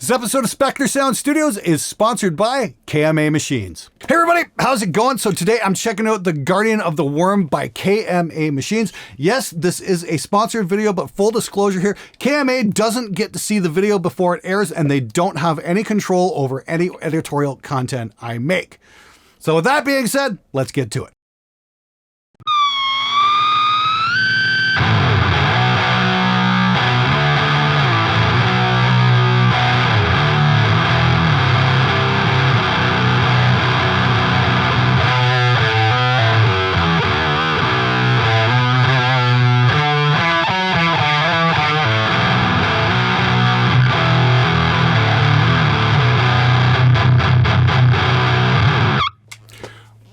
This episode of Spectre Sound Studios is sponsored by KMA Machines. Hey everybody, how's it going? So today I'm checking out the Guardian of the Wurm by KMA Machines. Yes, this is a sponsored video, but full disclosure here, KMA doesn't get to see the video before it airs, and they don't have any control over any editorial content I make. So with that being said, let's get to it.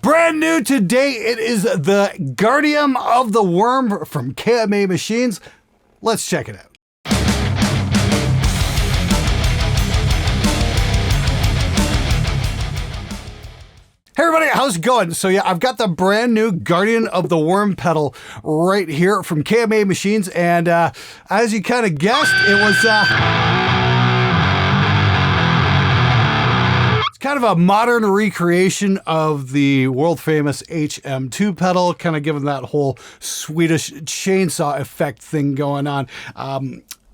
Brand new today, it is the Guardian of the Wurm from KMA Machines. Let's check it out. Hey everybody, how's it going? So yeah, I've got the brand new Guardian of the Wurm pedal right here from KMA Machines, and as you kind of guessed, it was kind of a modern recreation of the world famous HM2 pedal, kind of giving that whole Swedish chainsaw effect thing going on.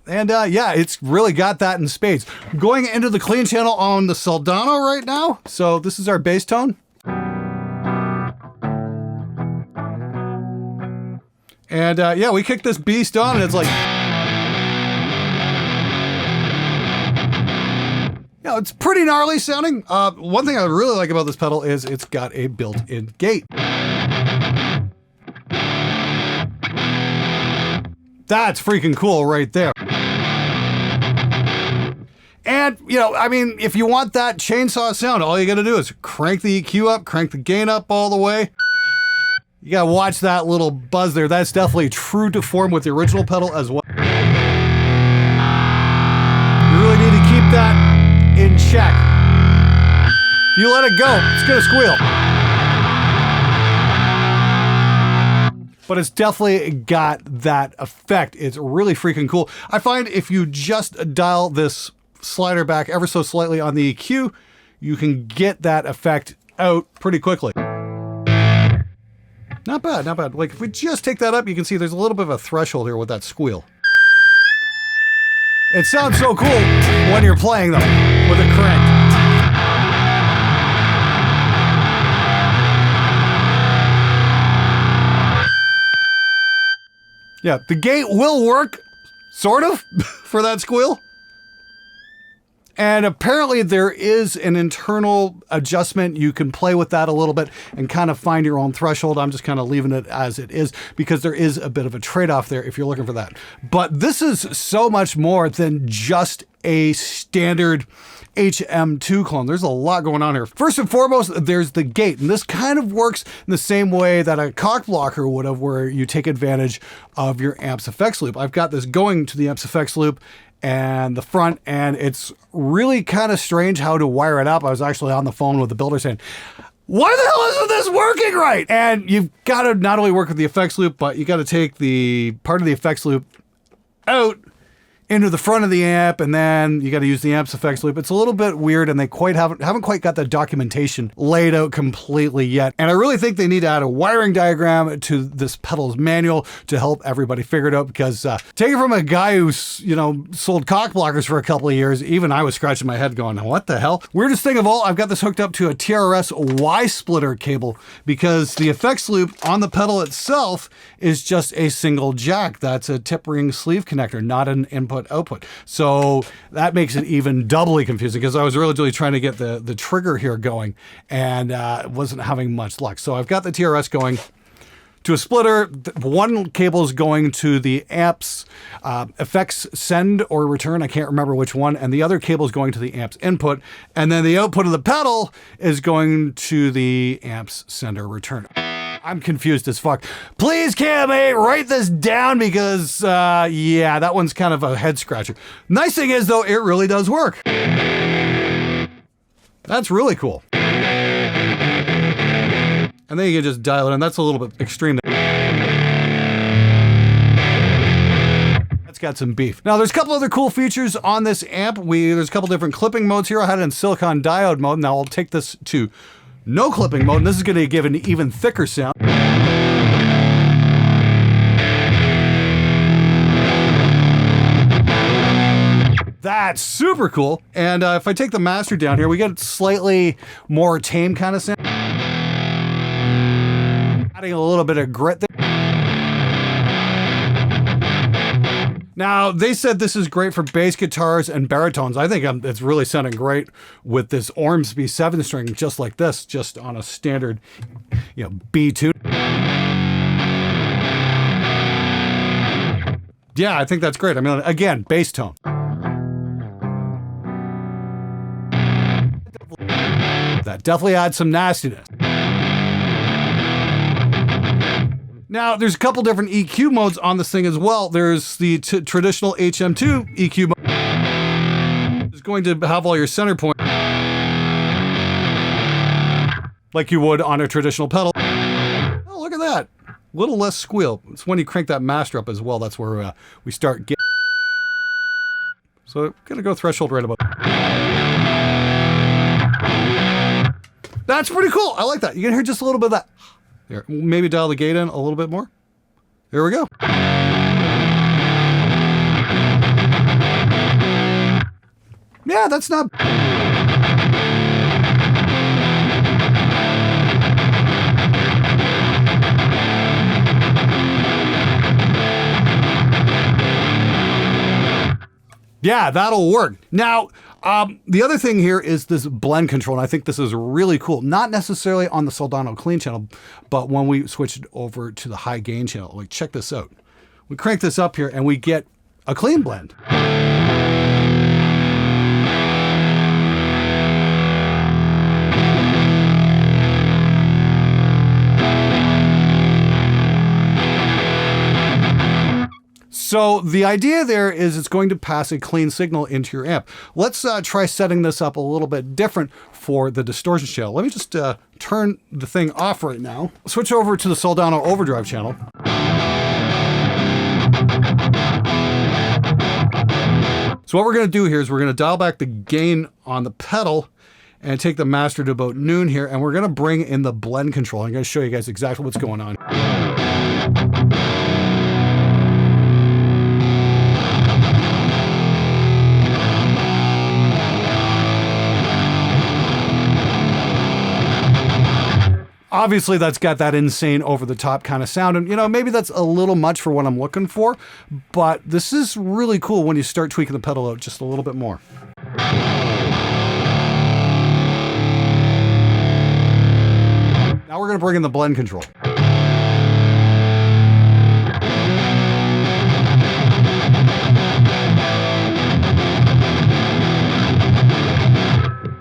Yeah, it's really got that in spades. Going into the clean channel on the Soldano right now. So this is our bass tone. And yeah, we kick this beast on and it's like, yeah, it's pretty gnarly sounding. One thing I really like about this pedal is it's got a built-in gate. That's freaking cool right there. And, you know, I mean, if you want that chainsaw sound, all you gotta do is crank the EQ up, crank the gain up all the way. You gotta watch that little buzz there. That's definitely true to form with the original pedal as well. You really need to keep that in check. If you let it go, it's gonna squeal. But it's definitely got that effect. It's really freaking cool. I find if you just dial this slider back ever so slightly on the EQ, you can get that effect out pretty quickly. Not bad, not bad. Like if we just take that up, you can see there's a little bit of a threshold here with that squeal. It sounds so cool when you're playing though, with it cranked. Yeah, the gate will work, sort of, for that squeal. And apparently there is an internal adjustment. You can play with that a little bit and kind of find your own threshold. I'm just kind of leaving it as it is because there is a bit of a trade-off there if you're looking for that. But this is so much more than just a standard HM2 clone. There's a lot going on here. First and foremost, there's the gate. And this kind of works in the same way that a cock blocker would have, where you take advantage of your amp's effects loop. I've got this going to the amp's effects loop and the front, and it's really kind of strange how to wire it up. I was actually on the phone with the builder saying, why the hell isn't this working right? And you've got to not only work with the effects loop, but you got to take the part of the effects loop out into the front of the amp, and then you got to use the amp's effects loop. It's a little bit weird, and they haven't quite got the documentation laid out completely yet. And I really think they need to add a wiring diagram to this pedal's manual to help everybody figure it out, because take it from a guy who's, you know, sold cock blockers for a couple of years, even I was scratching my head going, what the hell? Weirdest thing of all, I've got this hooked up to a TRS Y-splitter cable, because the effects loop on the pedal itself is just a single jack. That's a tip ring sleeve connector, not an input-output. So that makes it even doubly confusing, because I was really trying to get the trigger here going and wasn't having much luck. So I've got the TRS going to a splitter. One cable is going to the amp's effects send or return. I can't remember which one. And the other cable is going to the amp's input. And then the output of the pedal is going to the amp's send or return. I'm confused as fuck. Please, KMA, write this down, because, yeah, that one's kind of a head scratcher. Nice thing is, though, it really does work. That's really cool. And then you can just dial it in. That's a little bit extreme. That's It's got some beef. Now, there's a couple other cool features on this amp. There's a couple different clipping modes here. I had it in silicon diode mode. Now I'll take this to no clipping mode, and this is going to give an even thicker sound. That's super cool. And if I take the master down here, we get slightly more tame kind of sound. Adding a little bit of grit there. Now, they said this is great for bass guitars and baritones. I think it's really sounding great with this Ormsby 7-string, just like this, just on a standard, B tune. Yeah, I think that's great. I mean, again, bass tone. That definitely adds some nastiness. Now, there's a couple different EQ modes on this thing as well. There's the traditional HM2 EQ mode. It's going to have all your center point like you would on a traditional pedal. Oh, look at that. A little less squeal. It's when you crank that master up as well. That's where we start getting. So I'm going to go threshold right about. That's pretty cool. I like that. You can hear just a little bit of that. There, maybe dial the gate in a little bit more. There we go. Yeah, that's not... Yeah, that'll work. Now, the other thing here is this blend control, and I think this is really cool. Not necessarily on the Soldano clean channel, but when we switch it over to the high gain channel, like check this out. We crank this up here and we get a clean blend. So the idea there is it's going to pass a clean signal into your amp. Let's try setting this up a little bit different for the distortion channel. Let me just turn the thing off right now. Switch over to the Soldano overdrive channel. So what we're going to do here is we're going to dial back the gain on the pedal and take the master to about noon here, and we're going to bring in the blend control. I'm going to show you guys exactly what's going on. Obviously, that's got that insane over-the-top kind of sound. And, maybe that's a little much for what I'm looking for. But this is really cool when you start tweaking the pedal out just a little bit more. Now we're going to bring in the blend control.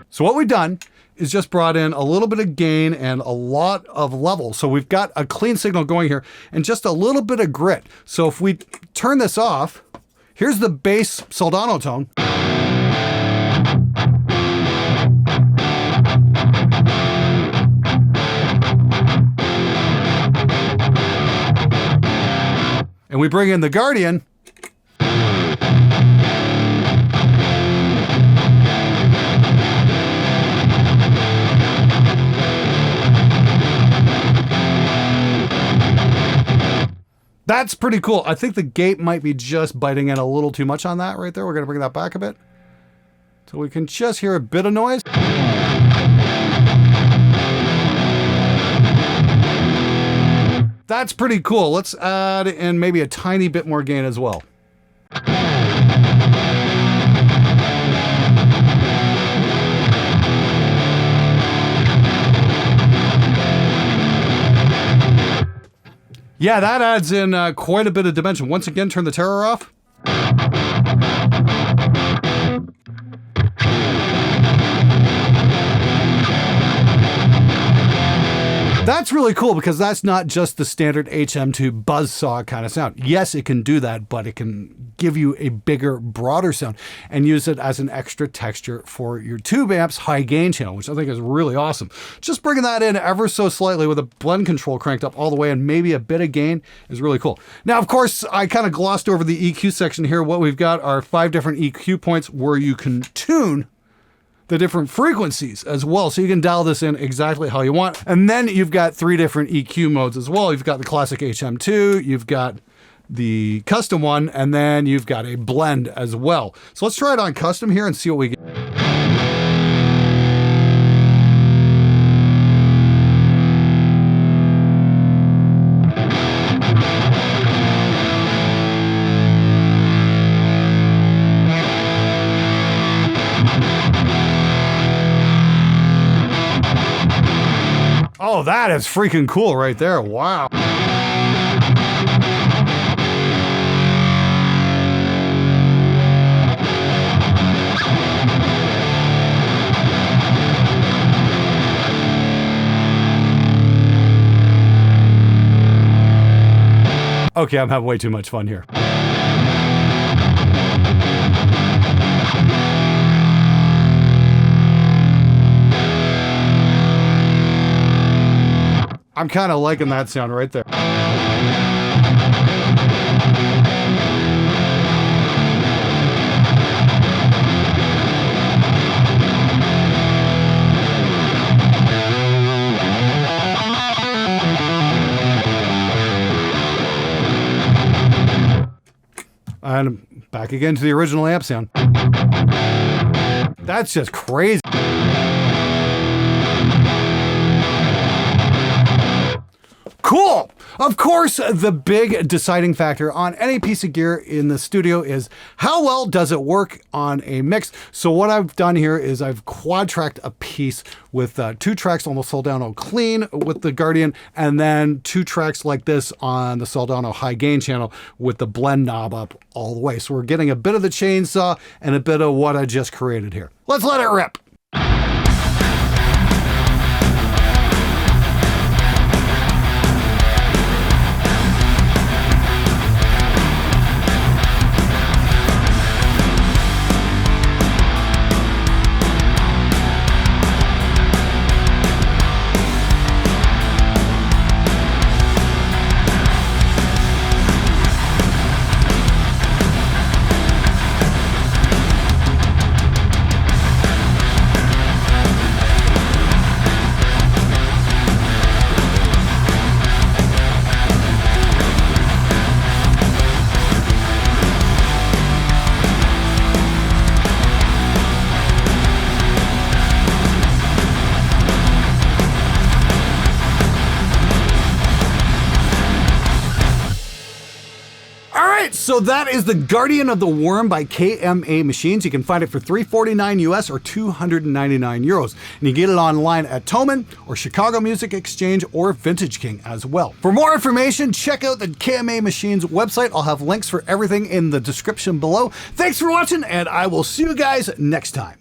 So what we've done is just brought in a little bit of gain and a lot of level. So we've got a clean signal going here and just a little bit of grit. So if we turn this off, here's the bass Soldano tone. And we bring in the Guardian. That's pretty cool. I think the gate might be just biting in a little too much on that right there. We're going to bring that back a bit so we can just hear a bit of noise. That's pretty cool. Let's add in maybe a tiny bit more gain as well. Yeah, that adds in quite a bit of dimension. Once again, turn the terror off. That's really cool because that's not just the standard HM2 buzzsaw kind of sound. Yes, it can do that, but it can give you a bigger, broader sound and use it as an extra texture for your tube amp's high gain channel, which I think is really awesome. Just bringing that in ever so slightly with a blend control cranked up all the way and maybe a bit of gain is really cool. Now, of course, I kind of glossed over the EQ section here. What we've got are 5 different EQ points where you can tune the different frequencies as well. So you can dial this in exactly how you want. And then you've got 3 different EQ modes as well. You've got the classic HM2, you've got the custom one, and then you've got a blend as well. So let's try it on custom here and see what we get. Oh, that is freaking cool right there. Wow. Okay, I'm having way too much fun here. I'm kind of liking that sound right there. And back again to the original amp sound. That's just crazy. Cool. Of course, the big deciding factor on any piece of gear in the studio is how well does it work on a mix. So what I've done here is I've quad tracked a piece with 2 tracks on the Soldano clean with the Guardian, and then 2 tracks like this on the Soldano high gain channel with the blend knob up all the way. So we're getting a bit of the chainsaw and a bit of what I just created here. Let's let it rip. So that is the Guardian of the Wurm by KMA Machines. You can find it for $349 US or 299 euros. And you get it online at Thomann or Chicago Music Exchange or Vintage King as well. For more information, check out the KMA Machines website. I'll have links for everything in the description below. Thanks for watching, and I will see you guys next time.